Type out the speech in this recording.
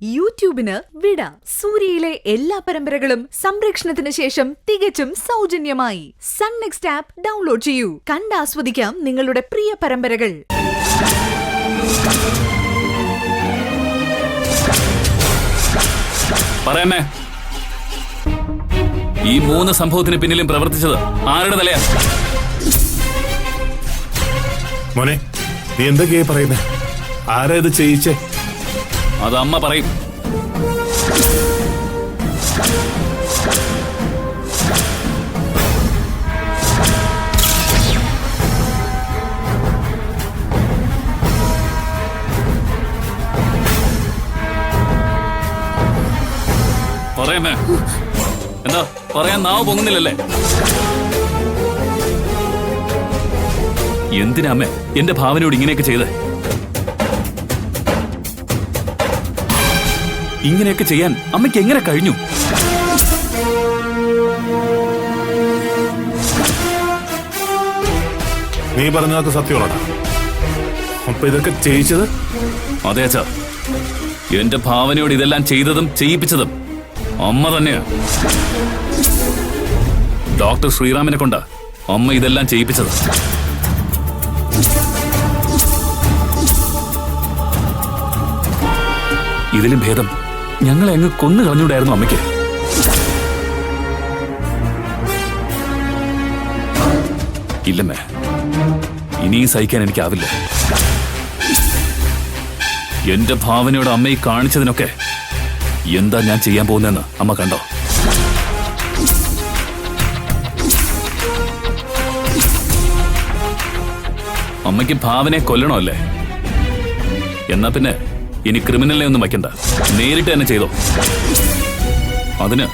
യൂട്യൂബിന് വിട. സൂര്യയിലെ എല്ലാ പരമ്പരകളും സംരക്ഷണത്തിന് ശേഷം തികച്ചും സൗജന്യമായി സൺ നെക്സ്റ്റ് ആപ്പ് ഡൗൺലോഡ് ചെയ്യൂ. കണ്ടാസ്വദിക്കാം നിങ്ങളുടെ പ്രിയ പരമ്പരകൾ. പറയാമേ, ഈ 3 സംഭവത്തിന് പിന്നിലും പ്രവർത്തിച്ചത് ആരുടെ തലയാ? മോനെ, നീ എന്തൊക്കെയാ പറയുന്നേ? ആരാ ഇത് ചെയ്യിച്ചേ? അത് അമ്മ പറയും. പറയാമേ, എന്താ പറയാൻ നാവ് പൊങ്ങുന്നില്ലല്ലേ? എന്തിനാ അമ്മേ എന്റെ ഭാവനയോട് ഇങ്ങനെയൊക്കെ ചെയ്ത്? ഇങ്ങനെയൊക്കെ ചെയ്യാൻ അമ്മയ്ക്ക് എങ്ങനെ കഴിഞ്ഞു? നീ പറഞ്ഞതൊക്കെ സത്യമാണോ? അപ്പൊ ഇതൊക്കെ ചെയ്യിച്ചത്? അതെ അച്ഛാ, എന്റെ ഭാവനയോട് ഇതെല്ലാം ചെയ്തതും ചെയ്യിപ്പിച്ചതും അമ്മ തന്നെയാ. ഡോക്ടർ ശ്രീറാമിനെ കൊണ്ടാ അമ്മ ഇതെല്ലാം ചെയ്യിപ്പിച്ചത്. ഇതിലും ഭേദം ഞങ്ങളെ അങ്ങ് കൊന്നു കളഞ്ഞൂടായിരുന്നു അമ്മയ്ക്ക്. ഇല്ലമ്മേ, ഇനിയും സഹിക്കാൻ എനിക്കാവില്ല. എന്റെ ഭാവനയോട് അമ്മയെ കാണിച്ചതിനൊക്കെ എന്താ ഞാൻ ചെയ്യാൻ പോകുന്നതെന്ന് അമ്മ കണ്ടോ? അമ്മയ്ക്ക് ഭാവനയെ കൊല്ലണോ അല്ലേ? എന്നാ പിന്നെ ഇനി ക്രിമിനലിനെ ഒന്നും വയ്ക്കണ്ട, നേരിട്ട് തന്നെ ചെയ്തോ. അതിന്